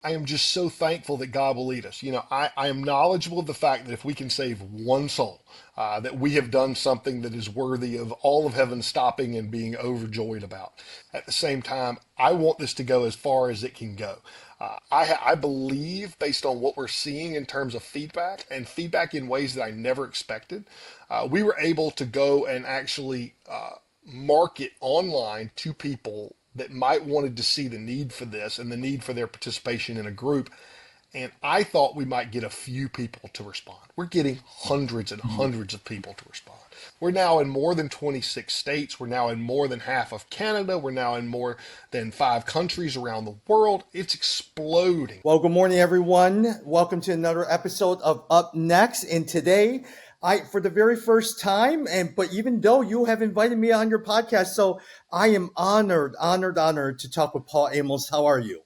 I am just so thankful that God will lead us. I am knowledgeable of the fact that if we can save one soul, that we have done something that is worthy of all of heaven stopping and being overjoyed about. At the same time, I want this to go as far as it can go. I believe, based on what we're seeing in terms of feedback and feedback in ways that I never expected, we were able to go and actually market online to people that might wanted to see the need for this and the need for their participation in a group. And I thought we might get a few people to respond. We're getting hundreds and hundreds of people to respond. We're now in more than 26 states. We're now in more than half of Canada. We're now in more than 5 countries around the world. It's exploding. Well, good morning, everyone. Welcome to another episode of Up Next. And today, for the very first time, but even though you have invited me on your podcast, so I am honored to talk with Paul Amos. How are you?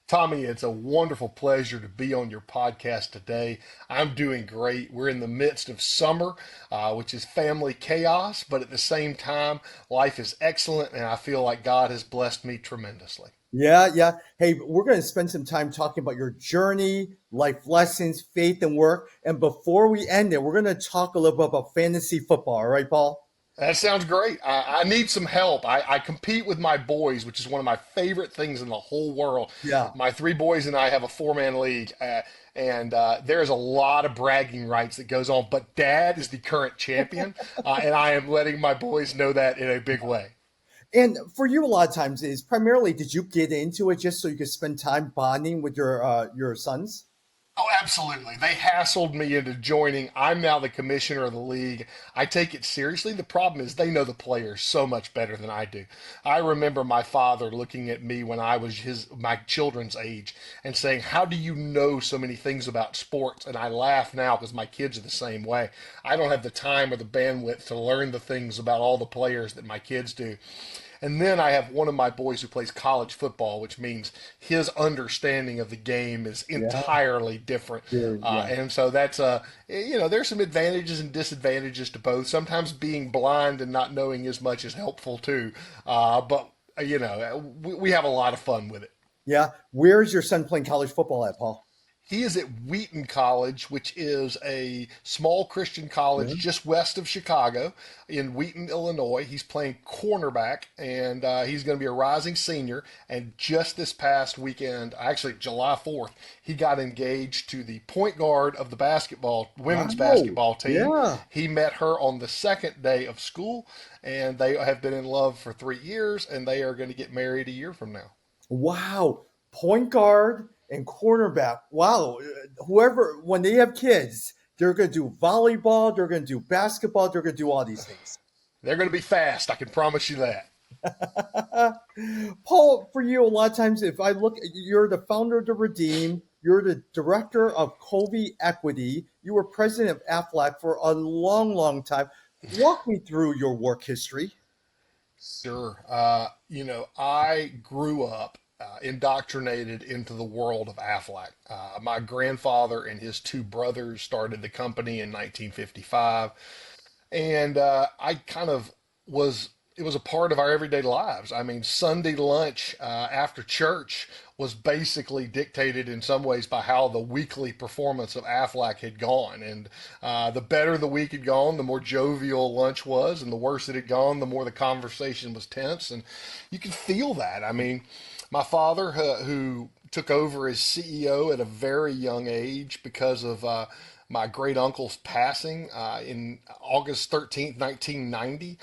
Tommy, it's a wonderful pleasure to be on your podcast today. I'm doing great. We're in the midst of summer, which is family chaos, but at the same time, life is excellent, and I feel like God has blessed me tremendously. Yeah. Hey, we're going to spend some time talking about your journey, life lessons, faith, and work. And before we end it, we're going to talk a little bit about fantasy football. All right, Paul? That sounds great. I need some help. I compete with my boys, which is one of my favorite things in the whole world. Yeah. My three boys and I have a four-man league, and there's a lot of bragging rights that goes on. But Dad is the current champion, and I am letting my boys know that in a big way. And for you, a lot of times is primarily, did you get into it just so you could spend time bonding with your sons? Oh, absolutely. They hassled me into joining. I'm now the commissioner of the league. I take it seriously. The problem is they know the players so much better than I do. I remember my father looking at me when I was my children's age and saying, "How do you know so many things about sports?" And I laugh now because my kids are the same way. I don't have the time or the bandwidth to learn the things about all the players that my kids do. And then I have one of my boys who plays college football, which means his understanding of the game is Yeah. entirely different. Yeah. And so there's some advantages and disadvantages to both. Sometimes being blind and not knowing as much is helpful too. We have a lot of fun with it. Yeah. Where is your son playing college football at, Paul? He is at Wheaton College, which is a small Christian college Yeah. just west of Chicago in Wheaton, Illinois. He's playing cornerback, and he's going to be a rising senior. And just this past weekend, actually July 4th, he got engaged to the point guard of the women's Wow. basketball team. Yeah. He met her on the second day of school, and they have been in love for 3 years, and they are going to get married a year from now. Wow. Point guard and cornerback. Wow. Whoever, when they have kids, they're going to do volleyball, they're going to do basketball, they're going to do all these things. They're going to be fast, I can promise you that. Paul, for you, a lot of times, if I look, you're the founder of the Redeem, you're the director of Covey Equity, you were president of Aflac for a long time. Walk me through your work history. Sure. I grew up indoctrinated into the world of Aflac. My grandfather and his two brothers started the company in 1955, and I kind of was. It was a part of our everyday lives. I mean, Sunday lunch after church was basically dictated in some ways by how the weekly performance of Aflac had gone. And the better the week had gone, the more jovial lunch was, and the worse it had gone, the more the conversation was tense. And you can feel that. I mean, my father, who took over as CEO at a very young age because of my great uncle's passing in August 13th, 1990.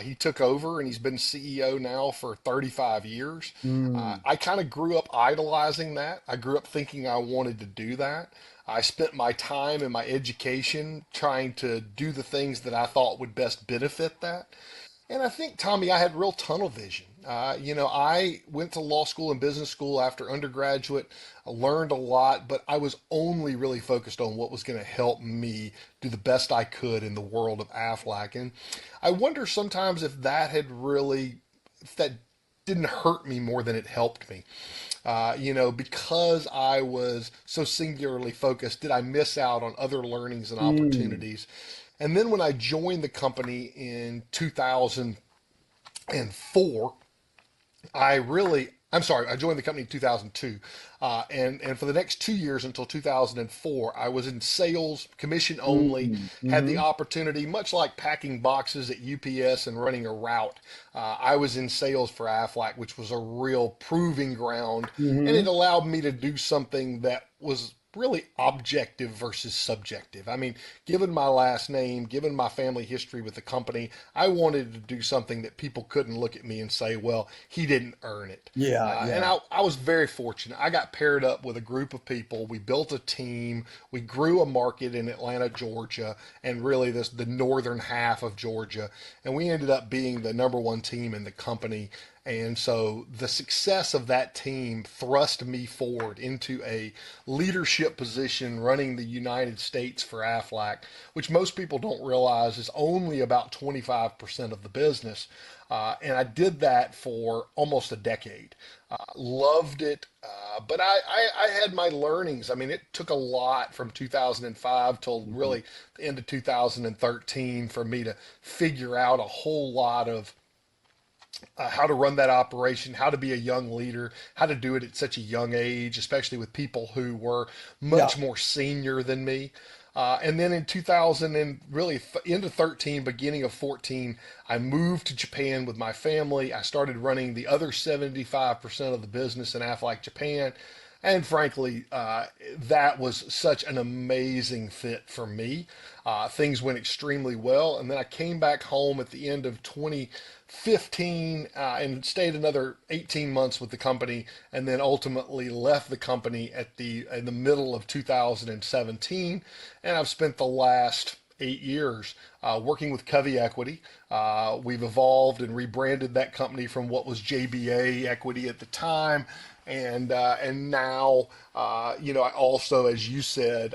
He took over and he's been CEO now for 35 years. Mm. I kind of grew up idolizing that. I grew up thinking I wanted to do that. I spent my time and my education trying to do the things that I thought would best benefit that. And I think, Tommy, I had real tunnel vision. I went to law school and business school after undergraduate. I learned a lot, but I was only really focused on what was going to help me do the best I could in the world of Aflac. And I wonder sometimes if that didn't hurt me more than it helped me. Because I was so singularly focused, did I miss out on other learnings and Mm. opportunities? And then when I joined the company in 2004, I really I'm sorry, I joined the company in 2002. And for the next 2 years until 2004, I was in sales, commission only, had the Mm-hmm. opportunity, much like packing boxes at UPS and running a route. I was in sales for Aflac, which was a real proving ground, and it Mm-hmm. allowed me to do something that was really objective versus subjective. I mean, given my last name, given my family history with the company, I wanted to do something that people couldn't look at me and say, well, he didn't earn it. Yeah, And yeah. I was very fortunate. I got paired up with a group of people. We built a team. We grew a market in Atlanta, Georgia, and really the northern half of Georgia. And we ended up being the number one team in the company. And so the success of that team thrust me forward into a leadership position running the United States for Aflac, which most people don't realize is only about 25% of the business. And I did that for almost a decade. Loved it, but I had my learnings. I mean, it took a lot from 2005 till Mhm. really the end of 2013 for me to figure out a whole lot of how to run that operation, how to be a young leader, how to do it at such a young age, especially with people who were Yeah. much more senior than me. And then in 2000 and really into 13, beginning of 14, I moved to Japan with my family. I started running the other 75% of the business in Aflac Japan. And frankly, that was such an amazing fit for me. Things went extremely well. And then I came back home at the end of 2015 and stayed another 18 months with the company, and then ultimately left the company in the middle of 2017. And I've spent the last 8 years working with Covey Equity. We've evolved and rebranded that company from what was JBA Equity at the time, and now, I also, as you said,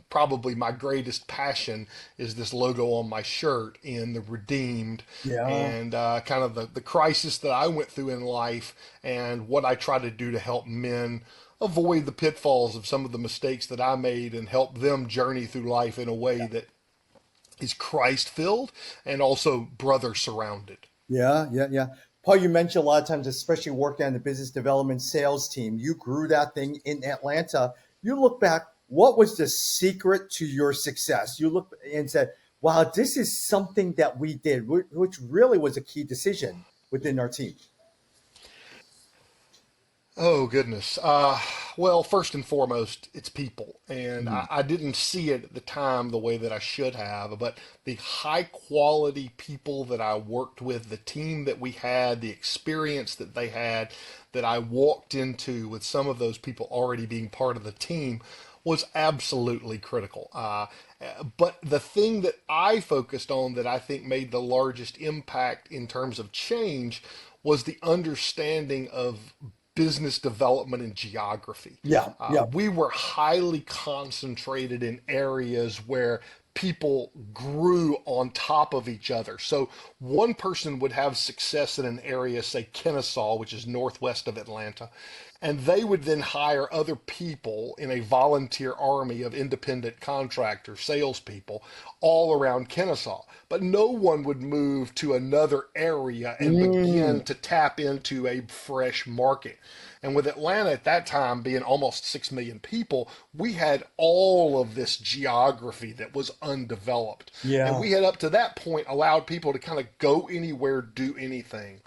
probably my greatest passion is this logo on my shirt in the redeemed, Yeah. and kind of the crisis that I went through in life and what I try to do to help men avoid the pitfalls of some of the mistakes that I made and help them journey through life in a way that is Christ filled and also brother surrounded. Yeah, yeah, yeah. Paul, you mentioned a lot of times, especially working on the business development sales team, you grew that thing in Atlanta. You look back, what was the secret to your success? You look and said, wow, this is something that we did, which really was a key decision within our team. Oh goodness. Well, first and foremost, it's people, and Mm. I didn't see it at the time the way that I should have. But the high quality people that I worked with, the team that we had, the experience that they had, that I walked into with some of those people already being part of the team, was absolutely critical. But the thing that I focused on that I think made the largest impact in terms of change was the understanding of business development and geography. Yeah, yeah. We were highly concentrated in areas where people grew on top of each other. So one person would have success in an area, say Kennesaw, which is northwest of Atlanta, and they would then hire other people in a volunteer army of independent contractor salespeople all around Kennesaw. But no one would move to another area and Mm. begin to tap into a fresh market. And with Atlanta at that time being almost 6 million people, we had all of this geography that was undeveloped. And Yeah. we had up to that point allowed people to kind of go anywhere, do anything.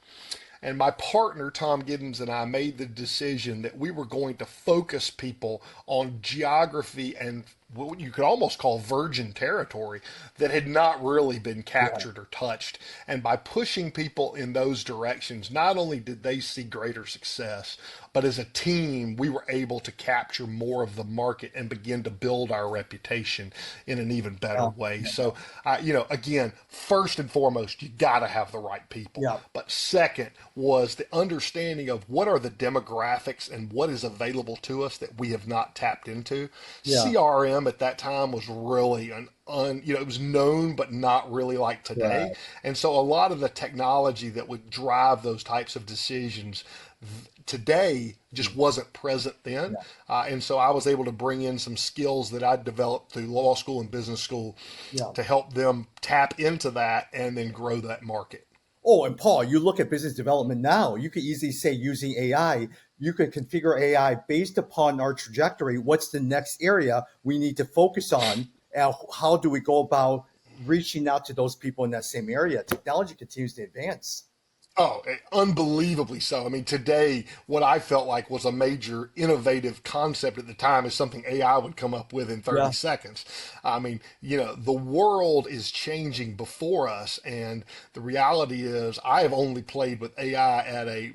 And my partner, Tom Giddens, and I made the decision that we were going to focus people on geography and what you could almost call virgin territory that had not really been Yeah. captured or touched. And by pushing people in those directions, not only did they see greater success, but as a team, we were able to capture more of the market and begin to build our reputation in an even better Yeah. way. So, again, first and foremost, you got to have the right people. Yeah. But second was the understanding of what are the demographics and what is available to us that we have not tapped into. Yeah. CRM at that time was really it was known but not really like today. Right. And so a lot of the technology that would drive those types of decisions today just Mm. wasn't present then. Yeah. And so I was able to bring in some skills that I'd developed through law school and business school Yeah. to help them tap into that and then grow that market. Oh, and Paul, you look at business development now, you could easily say using AI. you could configure AI based upon our trajectory. What's the next area we need to focus on? And how do we go about reaching out to those people in that same area? Technology continues to advance. Oh, unbelievably so. I mean, today, what I felt like was a major innovative concept at the time is something AI would come up with in Yeah, 30 seconds. I mean, the world is changing before us, and the reality is, I have only played with AI at an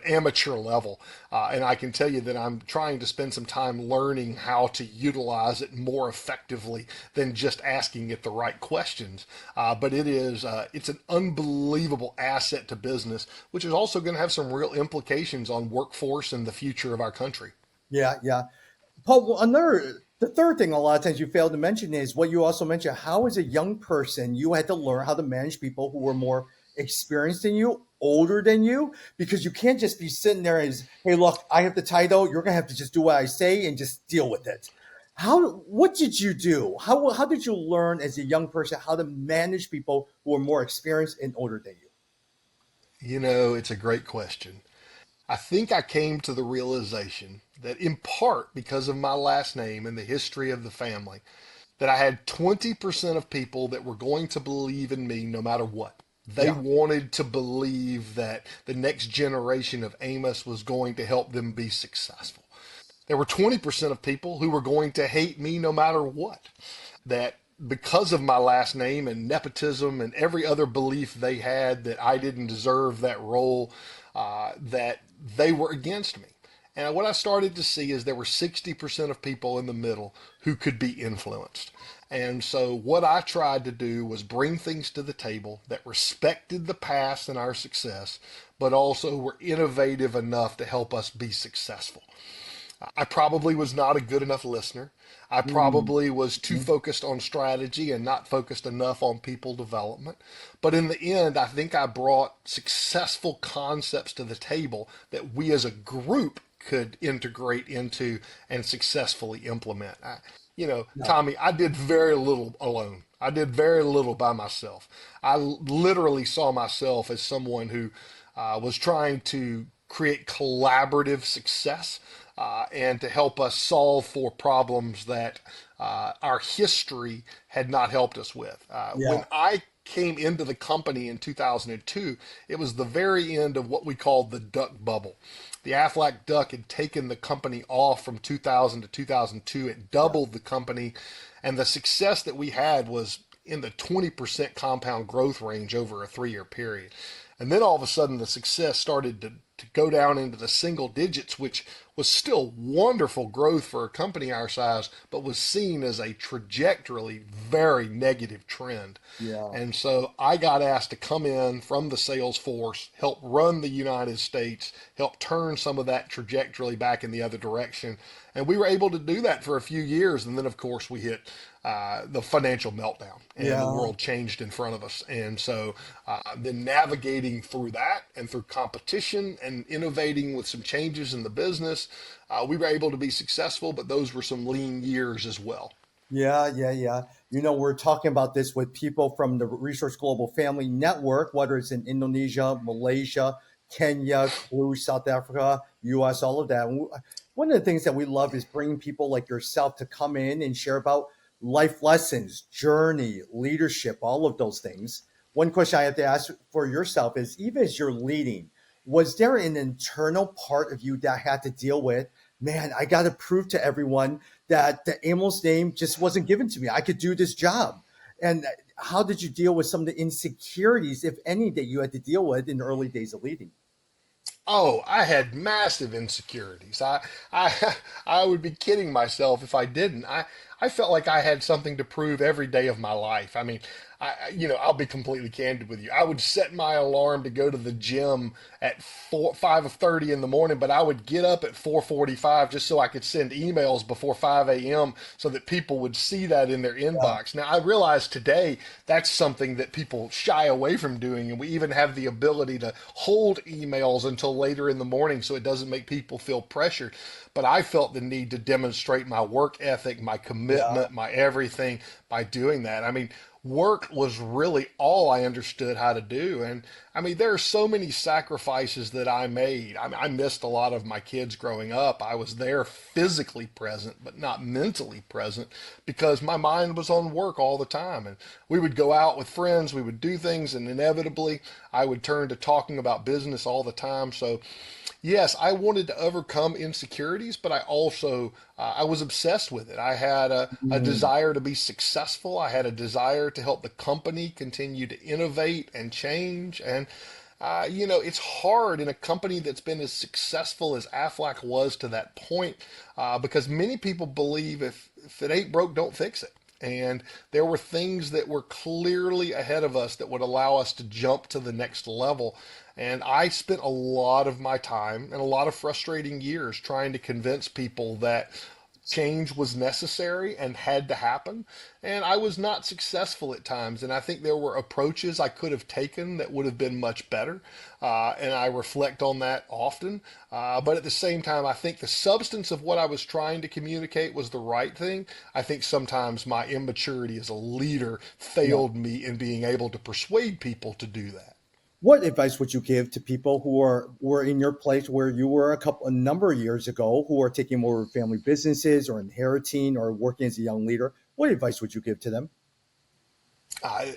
amateur level, and I can tell you that I'm trying to spend some time learning how to utilize it more effectively than just asking it the right questions. But it's an unbelievable asset to business, which is also going to have some real implications on workforce and the future of our country. yeah, yeah. Paul, the third thing a lot of times you fail to mention is what you also mentioned. How, as a young person, you had to learn how to manage people who were more experienced than you, older than you, because you can't just be sitting there as, hey, look, I have the title. You're going to have to just do what I say and just deal with it. What did you do? How did you learn as a young person how to manage people who are more experienced and older than you? It's a great question. I think I came to the realization that, in part because of my last name and the history of the family, that I had 20% of people that were going to believe in me no matter what. They Yeah, wanted to believe that the next generation of Amos was going to help them be successful. There were 20% of people who were going to hate me no matter what. That because of my last name and nepotism and every other belief they had that I didn't deserve that role, that they were against me. And what I started to see is there were 60% of people in the middle who could be influenced. And so what I tried to do was bring things to the table that respected the past and our success, but also were innovative enough to help us be successful. I probably was not a good enough listener. I mm, probably was too mm, focused on strategy and not focused enough on people development. But in the end, I think I brought successful concepts to the table that we as a group could integrate into and successfully implement. yeah, Tommy, I did very little alone. I did very little by myself. I literally saw myself as someone who was trying to create collaborative success and to help us solve for problems that our history had not helped us with. yeah, When I came into the company in 2002, it was the very end of what we called the duck bubble. The Aflac duck had taken the company off from 2000 to 2002. It yeah, doubled the company, and the success that we had was in the 20% compound growth range over a 3 year period. And then all of a sudden, the success started to go down into the single digits, which was still wonderful growth for a company our size, but was seen as a trajectorily very negative trend. yeah. And so I got asked to come in from the sales force, help run the United States, help turn some of that trajectory back in the other direction. And we were able to do that for a few years. And then, of course, we hit the financial meltdown and the Yeah. world changed in front of us. And so then navigating through that and through competition and innovating with some changes in the business, we were able to be successful, but those were some lean years as well. Yeah, yeah, yeah. We're talking about this with people from the Resource Global Family Network, whether it's in Indonesia, Malaysia, Kenya, Peru, South Africa, US, all of that. One of the things that we love is bringing people like yourself to come in and share about life lessons, journey, leadership, all of those things. One question I have to ask for yourself is, even as you're leading, was there an internal part of you that had to deal with, man, I got to prove to everyone that the Amos name just wasn't given to me. I could do this job. And how did you deal with some of the insecurities, if any, that you had to deal with in the early days of leading? Oh, I had massive insecurities. I, I would be kidding myself if I didn't. I felt like I had something to prove every day of my life. I mean, I'll be completely candid with you. I would set my alarm to go to the gym at 5:30 in the morning, but I would get up at 4:45 just so I could send emails before 5 a.m. so that people would see that in their Yeah, inbox. Now, I realize today that's something that people shy away from doing, and we even have the ability to hold emails until later in the morning so it doesn't make people feel pressured. But I felt the need to demonstrate my work ethic, my yeah, commitment, my everything by doing that. I mean, work was really all I understood how to do. And I mean, there are so many sacrifices that I made. I mean, I missed a lot of my kids growing up. I was there physically present, but not mentally present because my mind was on work all the time. And we would go out with friends, we would do things, and inevitably I would turn to talking about business all the time. So yes, I wanted to overcome insecurities, but I also I was obsessed with it. I had a Mm. desire to be successful. I had a desire to help the company continue to innovate and change. And it's hard in a company that's been as successful as Aflac was to that point, because many people believe if it ain't broke, don't fix it. And there were things that were clearly ahead of us that would allow us to jump to the next level. And I spent a lot of my time and a lot of frustrating years trying to convince people that change was necessary and had to happen. And I was not successful at times. And I think there were approaches I could have taken that would have been much better. And I reflect on that often. But at the same time, I think the substance of what I was trying to communicate was the right thing. I think sometimes my immaturity as a leader Yeah. failed me in being able to persuade people to do that. What advice would you give to people who were in your place where you were a number of years ago, who are taking over family businesses or inheriting or working as a young leader? What advice would you give to them? I,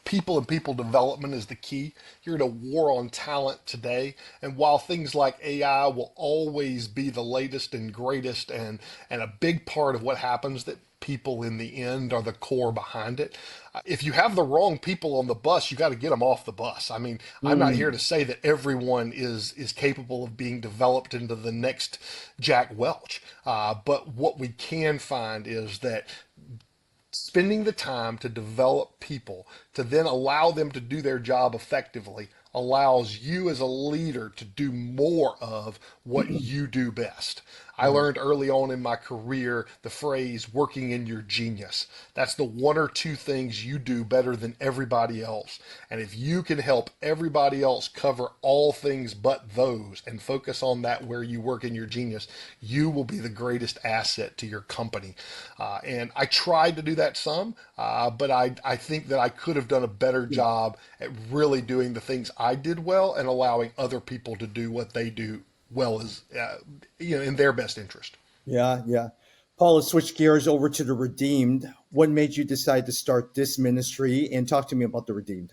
People and people development is the key. You're in a war on talent today, and while things like AI will always be the latest and greatest, and a big part of what happens, that people in the end are the core behind it. If you have the wrong people on the bus, you got to get them off the bus. I mean, I'm not here Mm. to say that everyone is capable of being developed into the next Jack Welch, but what we can find is that spending the time to develop people to then allow them to do their job effectively allows you as a leader to do more of what you do best. I Yeah. learned early on in my career the phrase working in your genius. That's the one or two things you do better than everybody else. And if you can help everybody else cover all things but those and focus on that where you work in your genius, you will be the greatest asset to your company. And I tried to do that some, but I think that I could have done a better Yeah. job at really doing the things I did well and allowing other people to do what they do well as in their best interest. Yeah. Yeah. Paul, let's switch gears over to the redeemed. What made you decide to start this ministry? And talk to me about the redeemed.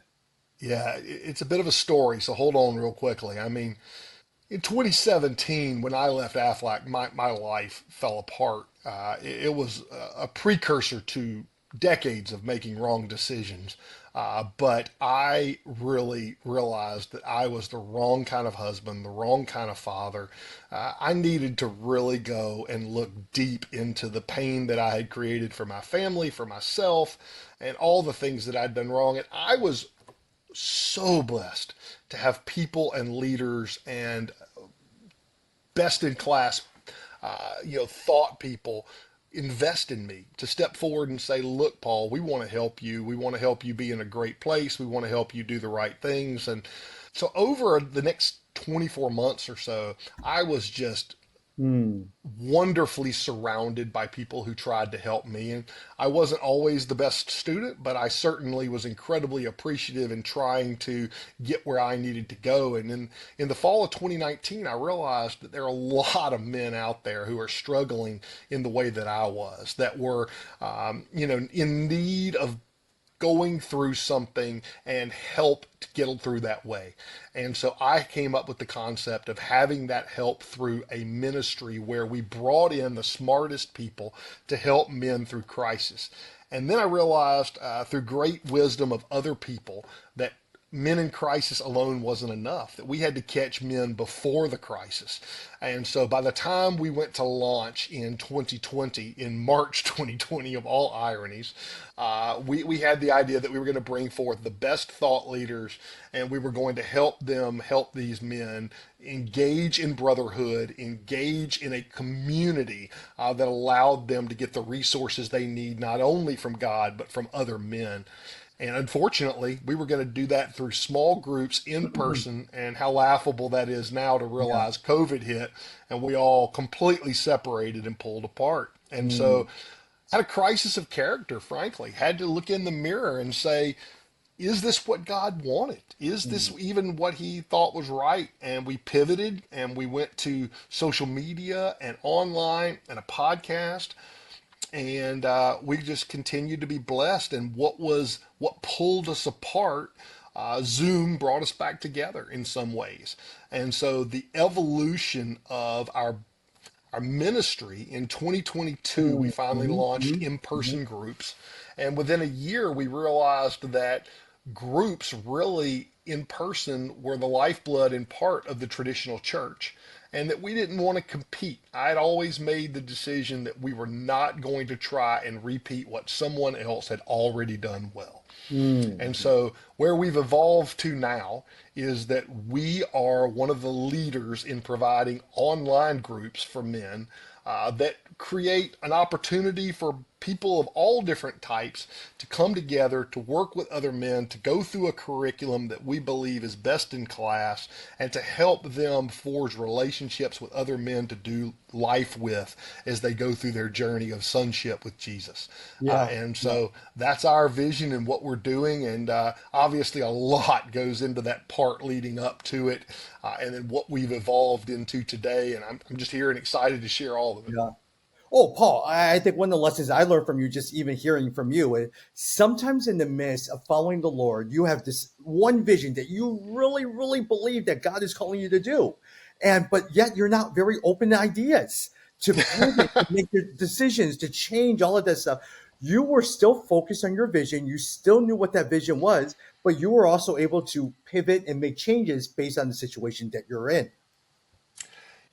Yeah, it's a bit of a story, so hold on real quickly. I mean, in 2017, when I left Aflac, my life fell apart. It was a precursor to decades of making wrong decisions. But I really realized that I was the wrong kind of husband, the wrong kind of father. I needed to really go and look deep into the pain that I had created for my family, for myself, and all the things that I'd done wrong. And I was so blessed to have people and leaders and best in class, thought people invest in me to step forward and say, look, Paul, we want to help you. We want to help you be in a great place. We want to help you do the right things. And so over the next 24 months or so, I was just Hmm. wonderfully surrounded by people who tried to help me. And I wasn't always the best student, but I certainly was incredibly appreciative in trying to get where I needed to go. And in the fall of 2019, I realized that there are a lot of men out there who are struggling in the way that I was, that were, in need of going through something and help to get through that way. And so I came up with the concept of having that help through a ministry where we brought in the smartest people to help men through crisis. And then I realized through great wisdom of other people that men in crisis alone wasn't enough, that we had to catch men before the crisis. And so by the time we went to launch in 2020, in March 2020, of all ironies, we had the idea that we were going to bring forth the best thought leaders and we were going to help them help these men engage in brotherhood, engage in a community that allowed them to get the resources they need, not only from God, but from other men. And unfortunately, we were going to do that through small groups in person. And how laughable that is now to Yeah. realize COVID hit and we all completely separated and pulled apart. And Hmm. so had a crisis of character, frankly, had to look in the mirror and say, is this what God wanted? Is this Mm. even what he thought was right? And we pivoted and we went to social media and online and a podcast, and we just continued to be blessed. And what pulled us apart, Zoom brought us back together in some ways. And so the evolution of our ministry in 2022, we Mm. finally Mhm, launched mhm, mhm. in-person groups, and within a year we realized that groups really in person were the lifeblood and part of the traditional church, and that we didn't want to compete. I'd always made the decision that we were not going to try and repeat what someone else had already done well. And Mm. so, where we've evolved to now is that we are one of the leaders in providing online groups for men that create an opportunity for people of all different types to come together, to work with other men, to go through a curriculum that we believe is best in class, and to help them forge relationships with other men to do life with as they go through their journey of sonship with Jesus. Yeah. And Yeah. so that's our vision and what we're doing. And obviously, a lot goes into that part leading up to it, and then what we've evolved into today. And I'm just here and excited to share all of it. Yeah. Oh, Paul, I think one of the lessons I learned from you, just even hearing from you, sometimes in the midst of following the Lord, you have this one vision that you really, really believe that God is calling you to do. And but yet you're not very open to ideas, to pivot, to make your decisions, to change all of that stuff. You were still focused on your vision. You still knew what that vision was, but you were also able to pivot and make changes based on the situation that you're in.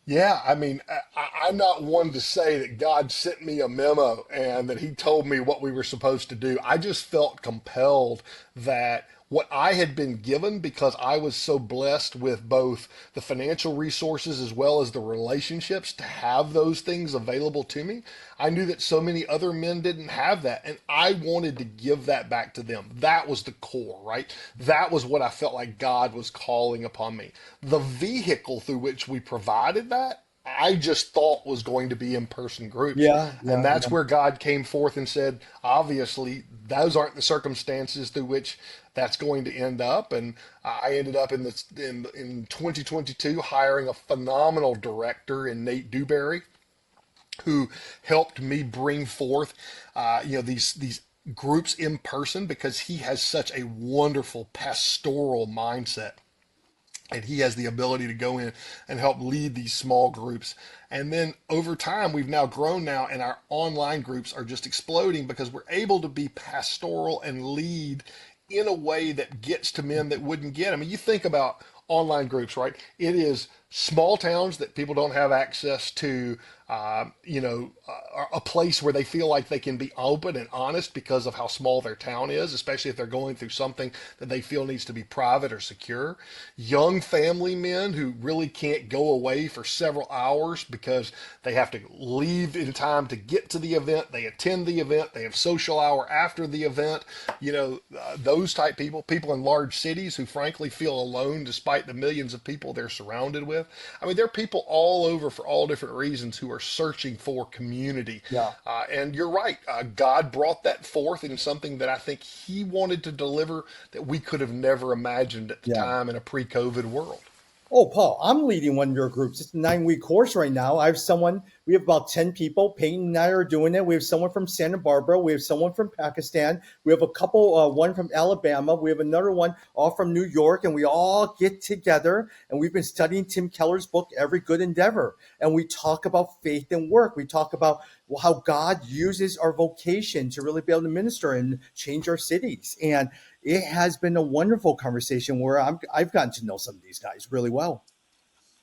Yeah, I mean, I'm not one to say that God sent me a memo and that He told me what we were supposed to do. I just felt compelled that what I had been given, because I was so blessed with both the financial resources as well as the relationships to have those things available to me. I knew that so many other men didn't have that, and I wanted to give that back to them. That was the core, right? That was what I felt like God was calling upon me. The vehicle through which we provided that, I just thought was going to be in person groups. Yeah, And yeah, that's yeah. where God came forth and said, obviously, those aren't the circumstances through which that's going to end up. And I ended up in 2022 hiring a phenomenal director in Nate Dewberry, who helped me bring forth, these groups in person, because he has such a wonderful pastoral mindset, and he has the ability to go in and help lead these small groups. And then over time, we've now grown now, and our online groups are just exploding because we're able to be pastoral and lead in a way that gets to men that wouldn't get. I mean, you think about online groups, right? It is small towns that people don't have access to, a place where they feel like they can be open and honest because of how small their town is, especially if they're going through something that they feel needs to be private or secure. Young family men who really can't go away for several hours because they have to leave in time to get to the event. They attend the event. They have social hour after the event. Those type people, people in large cities who frankly feel alone despite the millions of people they're surrounded with. I mean, there are people all over for all different reasons who are searching for community. Yeah. And you're right. God brought that forth in something that I think He wanted to deliver that we could have never imagined at the Yeah. time in a pre-COVID world. Oh, Paul, I'm leading one of your groups. It's a 9-week course right now. We have about 10 people. Peyton and I are doing it. We have someone from Santa Barbara. We have someone from Pakistan. We have a couple, one from Alabama. We have another one all from New York. And we all get together and we've been studying Tim Keller's book, Every Good Endeavor. And we talk about faith and work. We talk about how God uses our vocation to really be able to minister and change our cities. And it has been a wonderful conversation where I've gotten to know some of these guys really well.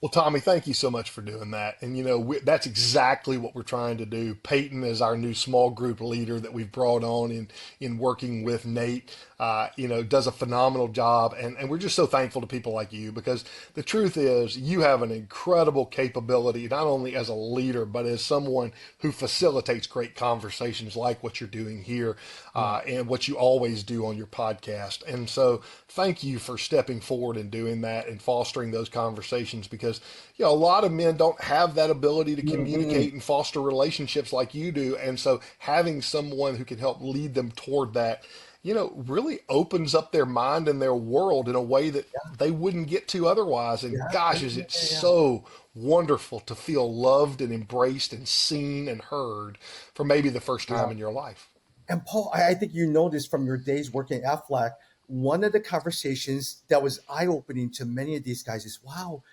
Well, Tommy, thank you so much for doing that. And, that's exactly what we're trying to do. Peyton is our new small group leader that we've brought on in working with Nate, does a phenomenal job. And we're just so thankful to people like you, because the truth is you have an incredible capability, not only as a leader, but as someone who facilitates great conversations like what you're doing here, Yeah. and what you always do on your podcast. And so thank you for stepping forward and doing that and fostering those conversations, because because, a lot of men don't have that ability to Mhm. communicate and foster relationships like you do. And so having someone who can help lead them toward that, really opens up their mind and their world in a way that they wouldn't get to otherwise. Yeah, And yeah, gosh, is yeah, it yeah, yeah. so wonderful to feel loved and embraced and seen and heard for maybe the first Yeah. time in your life. And Paul, I think you know this from your days working at Aflac. One of the conversations that was eye opening to many of these guys is, wow,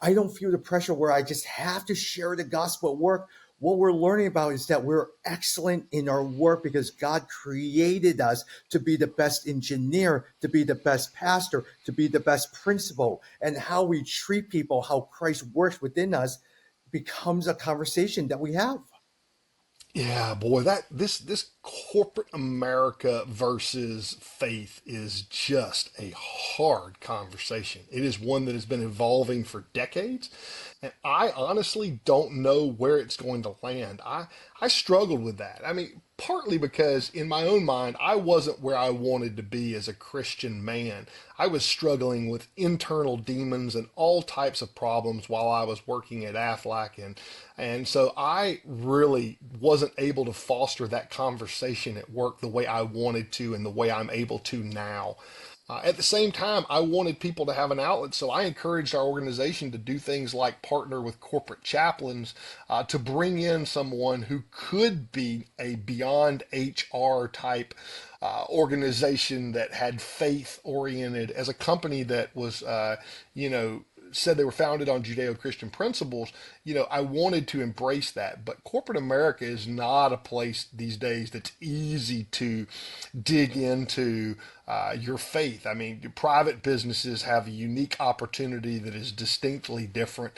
I don't feel the pressure where I just have to share the gospel at work. What we're learning about is that we're excellent in our work because God created us to be the best engineer, to be the best pastor, to be the best principal. And how we treat people, how Christ works within us becomes a conversation that we have. Yeah, boy, that this corporate America versus faith is just a hard conversation. It is one that has been evolving for decades, and I honestly don't know where it's going to land. I struggled with that. I mean, partly because in my own mind, I wasn't where I wanted to be as a Christian man. I was struggling with internal demons and all types of problems while I was working at Aflac, and so I really wasn't able to foster that conversation at work the way I wanted to and the way I'm able to now. At the same time, I wanted people to have an outlet, so I encouraged our organization to do things like partner with corporate chaplains to bring in someone who could be a beyond HR type organization that had faith oriented as a company that was, you know, said they were founded on Judeo-Christian principles. I wanted to embrace that, but corporate America is not a place these days that's easy to dig into your faith. I mean, your private businesses have a unique opportunity that is distinctly different.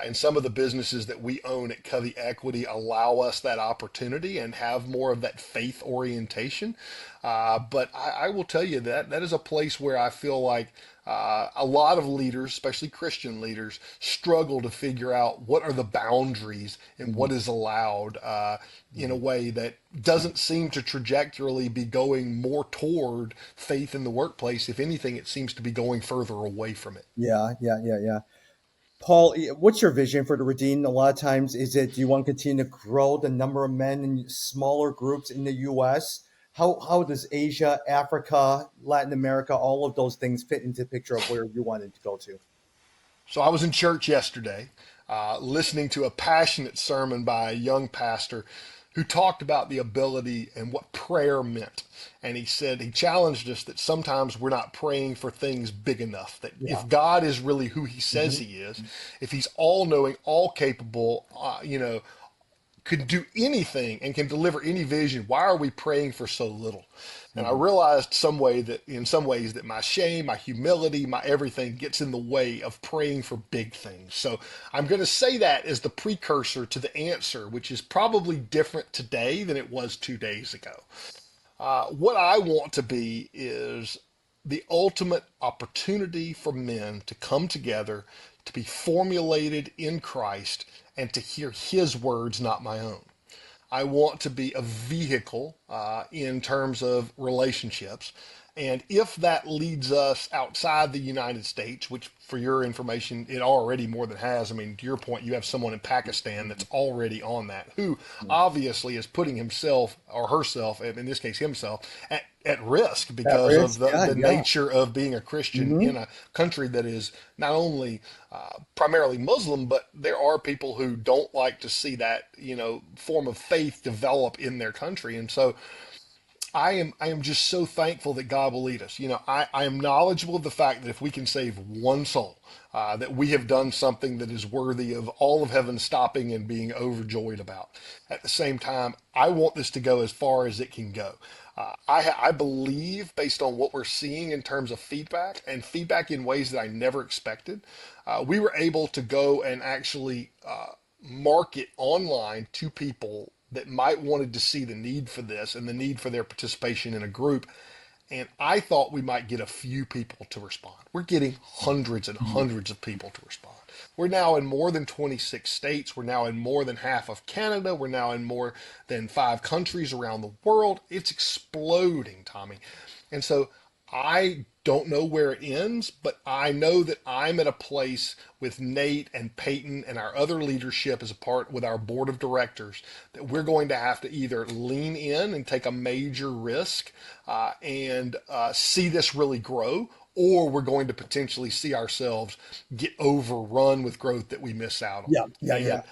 And some of the businesses that we own at Covey Equity allow us that opportunity and have more of that faith orientation. But I will tell you that that is a place where I feel like a lot of leaders, especially Christian leaders, struggle to figure out what are the boundaries and Mhm. what is allowed in a Mhm. way that doesn't seem to trajectorily be going more toward faith in the workplace. If anything, it seems to be going further away from it. Yeah, yeah, yeah, yeah. Paul, what's your vision for the Redeemed? A lot of times, is it do you want to continue to grow the number of men in smaller groups in the U.S.? How does Asia, Africa, Latin America, all of those things fit into the picture of where you wanted to go to? So I was in church yesterday, listening to a passionate sermon by a young pastor who talked about the ability and what prayer meant. And he said, he challenged us that sometimes we're not praying for things big enough, that Yeah. if God is really who he says Hmm. he is, if he's all knowing, all capable, could do anything and can deliver any vision, why are we praying for so little? And I Hmm. realized some way that in some ways that my shame, my humility, my everything gets in the way of praying for big things. So I'm going to say that as the precursor to the answer, which is probably different today than it was 2 days ago. What I want to be is the ultimate opportunity for men to come together, to be formulated in Christ, and to hear his words, not my own. I want to be a vehicle in terms of relationships. And if that leads us outside the United States, which for your information, it already more than has. I mean, to your point, you have someone in Pakistan that's already on that, who obviously is putting himself or herself, in this case himself, at risk That because of is, yeah, the yeah. nature of being a Christian Hmm. in a country that is not only primarily Muslim, but there are people who don't like to see that, form of faith develop in their country. And so I am just so thankful that God will lead us. I am knowledgeable of the fact that if we can save one soul, that we have done something that is worthy of all of heaven stopping and being overjoyed about. At the same time, I want this to go as far as it can go. I believe, based on what we're seeing in terms of feedback and feedback in ways that I never expected, we were able to go and actually market online to people that might wanted to see the need for this and the need for their participation in a group. And I thought we might get a few people to respond. We're getting hundreds and hundreds of people to respond. We're now in more than 26 states. We're now in more than half of Canada. We're now in more than 5 countries around the world. It's exploding, Tommy. And so I don't know where it ends, but I know that I'm at a place with Nate and Peyton and our other leadership as a part with our board of directors that we're going to have to either lean in and take a major risk and see this really grow, or we're going to potentially see ourselves get overrun with growth that we miss out Yeah, on. yeah, yeah. And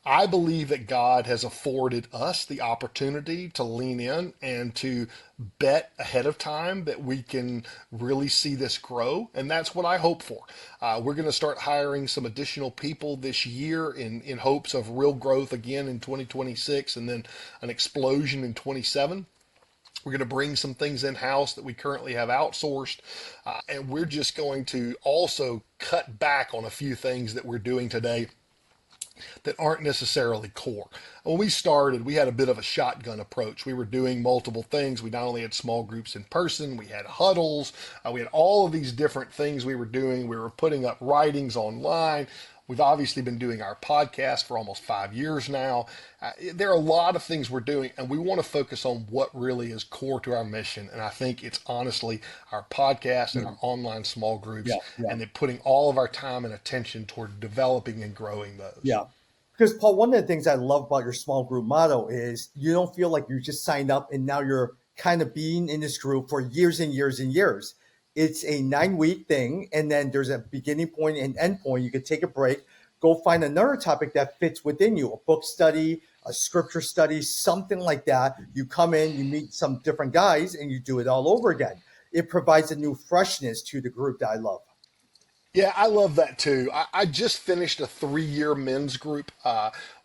I believe that God has afforded us the opportunity to lean in and to bet ahead of time that we can really see this grow. And that's what I hope for. We're going to start hiring some additional people this year in hopes of real growth again in 2026 and then an explosion in 27. We're going to bring some things in house that we currently have outsourced. And we're just going to also cut back on a few things that we're doing today that aren't necessarily core. When we started, we had a bit of a shotgun approach. We were doing multiple things. We not only had small groups in person, we had huddles, we had all of these different things we were doing. We were putting up writings online. We've obviously been doing our podcast for almost 5 years now. There are a lot of things we're doing, and we want to focus on what really is core to our mission. And I think it's honestly our podcast and Yeah, our online small yeah, groups, yeah. and then putting all of our time and attention toward developing and growing those. Yeah. Because Paul, one of the things I love about your small group motto is you don't feel like you just signed up and now you're kind of being in this group for years and years and years. It's a 9 week thing, and then there's a beginning point and end point. You could take a break, go find another topic that fits within you, a book study, a scripture study, something like that. You come in, you meet some different guys, and you do it all over again. It provides a new freshness to the group that I love. Yeah, I love that too. I just finished a 3 year men's group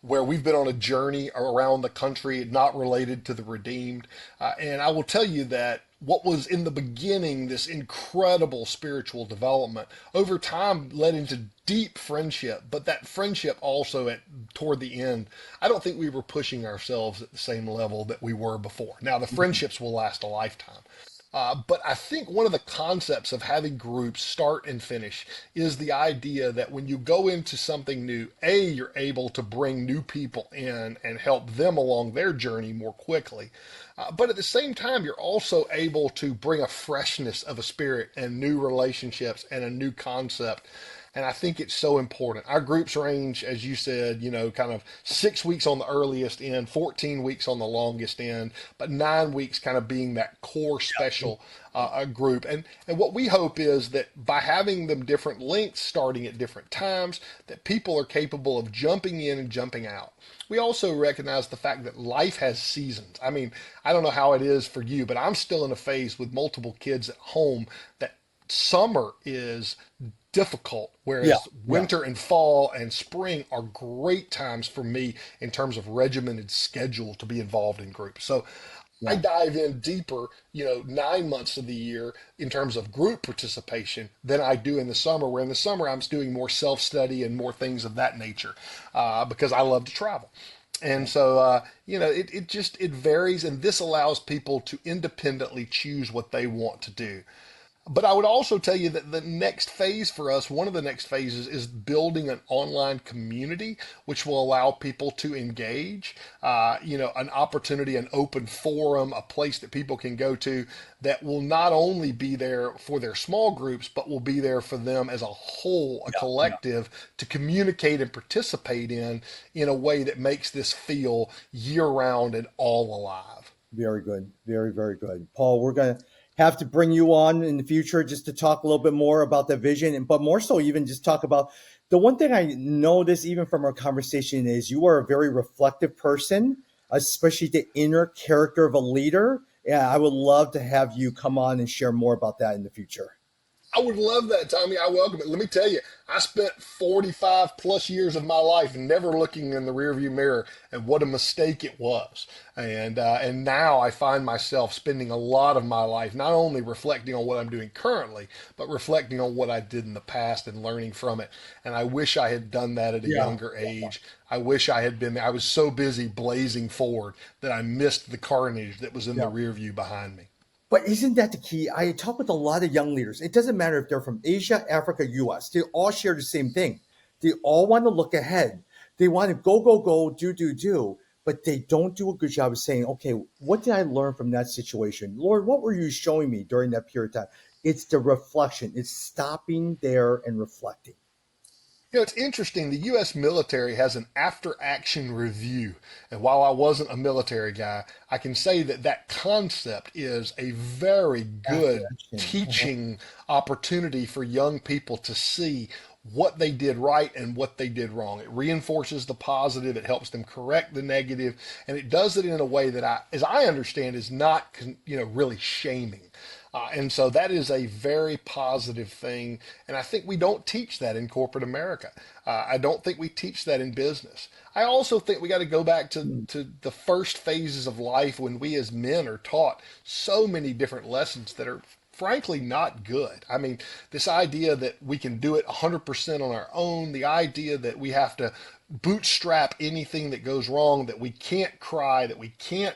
where we've been on a journey around the country, not related to the redeemed. And I will tell you that what was in the beginning, this incredible spiritual development, over time led into deep friendship. But that friendship also at toward the end, I don't think we were pushing ourselves at the same level that we were before. Now, the friendships will last a lifetime. But I think one of the concepts of having groups start and finish is the idea that when you go into something new, A, you're able to bring new people in and help them along their journey more quickly. But at the same time, you're also able to bring a freshness of a spirit and new relationships and a new concept. And I think it's so important. Our groups range, as you said, kind of 6 weeks on the earliest end, 14 weeks on the longest end, but 9 weeks kind of being that core special group. And what we hope is that by having them different lengths, starting at different times, that people are capable of jumping in and jumping out. We also recognize the fact that life has seasons. I mean, I don't know how it is for you, but I'm still in a phase with multiple kids at home that summer is difficult, Yeah, whereas yeah, winter and fall and spring are great times for me in terms of regimented schedule to be involved in groups. So I yeah. dive in deeper, 9 months of the year in terms of group participation than I do in the summer, where in the summer I'm doing more self study and more things of that nature because I love to travel. And so, it varies, and this allows people to independently choose what they want to do. But I would also tell you that the next phase for us, one of the next phases, is building an online community, which will allow people to engage, an opportunity, an open forum, a place that people can go to that will not only be there for their small groups, but will be there for them as a whole, a Yeah. collective to communicate and participate in a way that makes this feel year round and all alive. Very good. Very, very good. Paul, we're going to have to bring you on in the future just to talk a little bit more about the vision, and but more so even just talk about the one thing I noticed even from our conversation is you are a very reflective person, especially the inner character of a leader. Yeah, I would love to have you come on and share more about that in the future. I would love that, Tommy. I welcome it. Let me tell you, I spent 45 plus years of my life never looking in the rearview mirror, and what a mistake it was. And now I find myself spending a lot of my life not only reflecting on what I'm doing currently, but reflecting on what I did in the past and learning from it. And I wish I had done that at a Yeah. younger age. I wish I had been there. I was so busy blazing forward that I missed the carnage that was in the Yeah. rear view behind me. But isn't that the key? I talk with a lot of young leaders. It doesn't matter if they're from Asia, Africa, US. They all share the same thing. They all want to look ahead. They want to go, go, go, do, but they don't do a good job of saying, okay, what did I learn from that situation? Lord, what were you showing me during that period of time? It's the reflection. It's stopping there and reflecting. It's interesting. The U.S. military has an after action review. And while I wasn't a military guy, I can say that that concept is a very After good action. teaching opportunity for young people to see what they did right and what they did wrong. It reinforces the positive, it helps them correct the negative, and it does it in a way that as I understand, is not, really shaming. And so that is a very positive thing. And I think we don't teach that in corporate America. I don't think we teach that in business. I also think we got to go back to the first phases of life when we as men are taught so many different lessons that are frankly not good. I mean, this idea that we can do it 100% on our own, the idea that we have to bootstrap anything that goes wrong, that we can't cry, that we can't,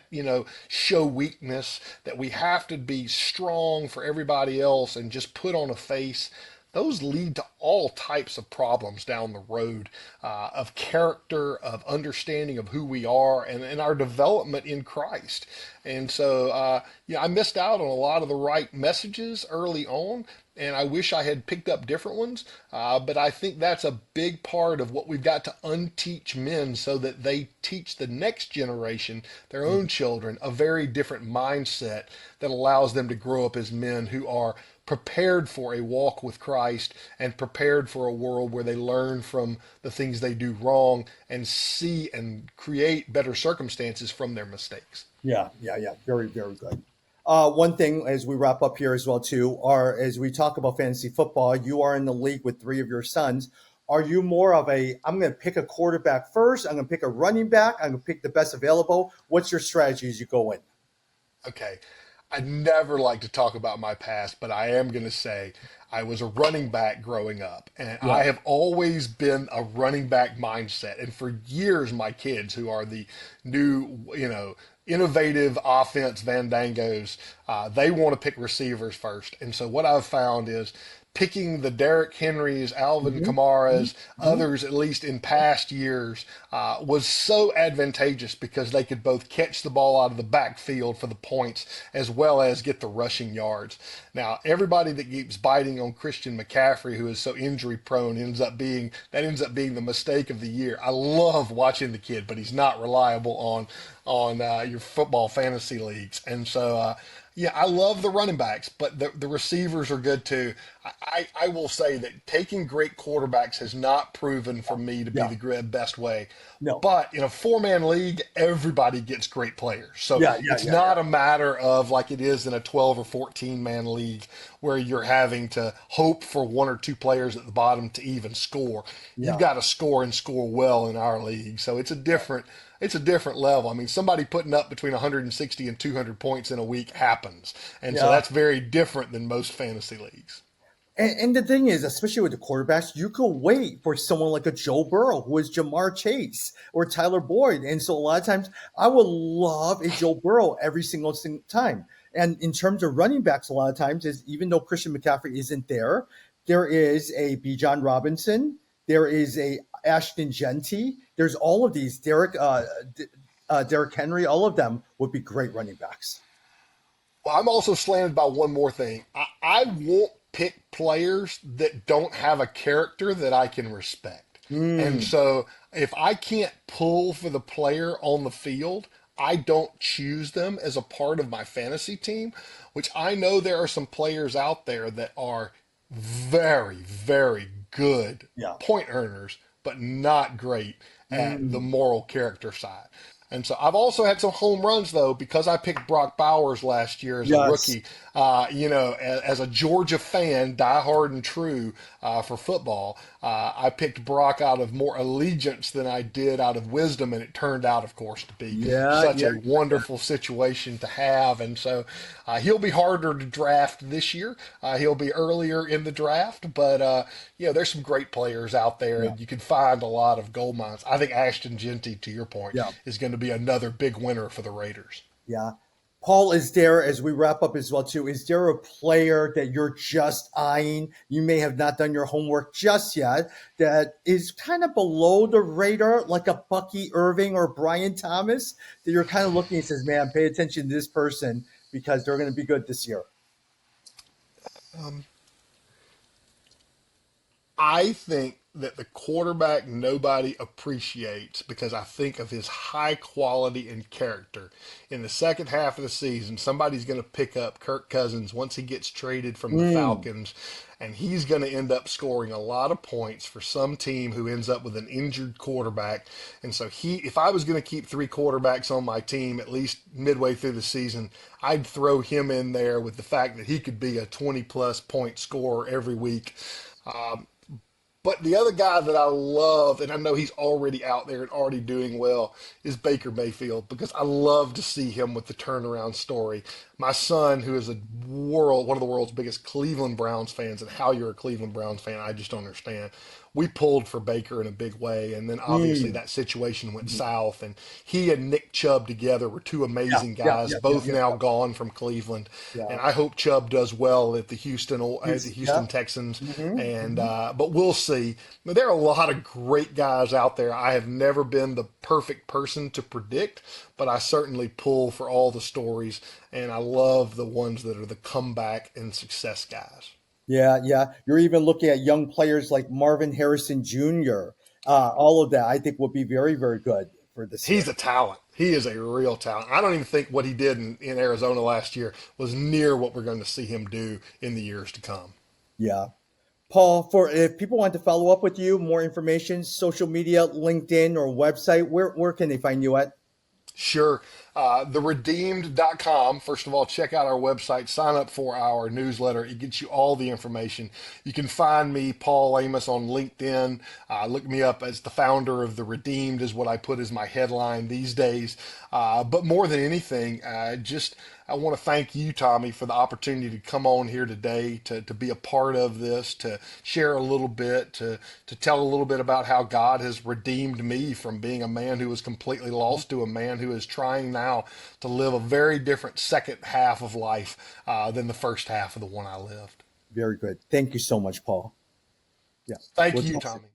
show weakness, that we have to be strong for everybody else and just put on a face. Those lead to all types of problems down the road, of character, of understanding of who we are, and our development in Christ. And so, I missed out on a lot of the right messages early on, and I wish I had picked up different ones. But I think that's a big part of what we've got to unteach men so that they teach the next generation, their own children, a very different mindset that allows them to grow up as men who are prepared for a walk with Christ and prepared for a world where they learn from the things they do wrong and see and create better circumstances from their mistakes. Yeah, yeah, yeah. Very, very good. One thing as we wrap up here as well too, are as we talk about fantasy football, you are in the league with three of your sons. Are you more of a I'm going to pick a quarterback first, I'm going to pick a running back, I'm going to pick the best available? What's your strategy as you go in? Okay. I never like to talk about my past, but I am going to say I was a running back growing up, and Yeah. I have always been a running back mindset. And for years, my kids, who are the new, innovative offense Vandangos, they want to pick receivers first. And so what I've found is picking the Derrick Henrys, Alvin Hmm. Kamara's, Hmm. others, at least in past years, was so advantageous because they could both catch the ball out of the backfield for the points as well as get the rushing yards. Now, everybody that keeps biting on Christian McCaffrey, who is so injury prone, ends up being the mistake of the year. I love watching the kid, but he's not reliable on your football fantasy leagues, and so. Yeah, I love the running backs, but the receivers are good too. I will say that taking great quarterbacks has not proven for me to be Yeah. the best way. No. But in a four-man league, everybody gets great players. So Yeah, yeah, it's yeah, yeah. not a matter of like it is in a 12 or 14-man league where you're having to hope for one or two players at the bottom to even score. You've Yeah. got to score and score well in our league. So it's a different level. I mean, somebody putting up between 160 and 200 points in a week happens. And so Yeah. that's very different than most fantasy leagues. And the thing is, especially with the quarterbacks, you could wait for someone like a Joe Burrow, who is Jamar Chase or Tyler Boyd. And so a lot of times I would love a Joe Burrow every single time. And in terms of running backs, a lot of times is even though Christian McCaffrey isn't there, there is a B. John Robinson, there is a Ashton Genty, there's all of these Derrick Henry, all of them would be great running backs. Well, I'm also slanted by one more thing. I won't pick players that don't have a character that I can respect. And Mm, so if I can't pull for the player on the field, I don't choose them as a part of my fantasy team, which I know there are some players out there that are very, very good yeah. point earners, but not great at the Mm, moral character side. And so I've also had some home runs though because I picked Brock Bowers last year as a yes. rookie. As a Georgia fan, diehard and true for football, I picked Brock out of more allegiance than I did out of wisdom, and it turned out, of course, to be Yeah. such Yeah. a wonderful situation to have. And so he'll be harder to draft this year. He'll be earlier in the draft, but there's some great players out there, Yeah. and you can find a lot of gold mines. I think Ashton Genty, to your point, Yeah. is going to be another big winner for the Raiders. Yeah. Paul, is there, as we wrap up as well, too, is there a player that you're just eyeing? You may have not done your homework just yet, that is kind of below the radar, like a Bucky Irving or Brian Thomas, that you're kind of looking and says, man, pay attention to this person because they're going to be good this year. Um, I think that the quarterback nobody appreciates because I think of his high quality and character. In the second half of the season, somebody's going to pick up Kirk Cousins once he gets traded from the Mm, Falcons, and he's going to end up scoring a lot of points for some team who ends up with an injured quarterback. And so if I was going to keep three quarterbacks on my team at least midway through the season, I'd throw him in there with the fact that he could be a 20 plus point scorer every week. But the other guy that I love, and I know he's already out there and already doing well, is Baker Mayfield because I love to see him with the turnaround story. My son, who is one of the world's biggest Cleveland Browns fans, and how you're a Cleveland Browns fan, I just don't understand. We pulled for Baker in a big way, and then obviously mm, that situation went mhm. south, and he and Nick Chubb together were two Yeah, amazing yeah, guys, yeah, yeah, both yeah, now yeah. gone from Cleveland. And Yeah. I hope Chubb does well at the He's, yeah. Houston Texans. Hmm. And Hmm. but we'll see. But there are a lot of great guys out there. I have never been the perfect person to predict, but I certainly pull for all the stories, and I love the ones that are the comeback and success guys. Yeah, yeah. You're even looking at young players like Marvin Harrison Jr. All of that I think would be very, very good for this year. He's a talent. He is a real talent. I don't even think what he did in Arizona last year was near what we're going to see him do in the years to come. Yeah. Paul, for if people want to follow up with you, more information, social media, LinkedIn or website, where can they find you at? Sure. TheRedeemed.com. First of all, check out our website, sign up for our newsletter. It gets you all the information. You can find me, Paul Amos, on LinkedIn. Look me up as the founder of The Redeemed, is what I put as my headline these days. But more than anything, I want to thank you, Tommy, for the opportunity to come on here today, to be a part of this, to share a little bit, to tell a little bit about how God has redeemed me from being a man who was completely lost to a man who is trying now to live a very different second half of life than the first half of the one I lived. Very good. Thank you so much, Paul. Yeah. Thank We'll you, talk soon. Tommy.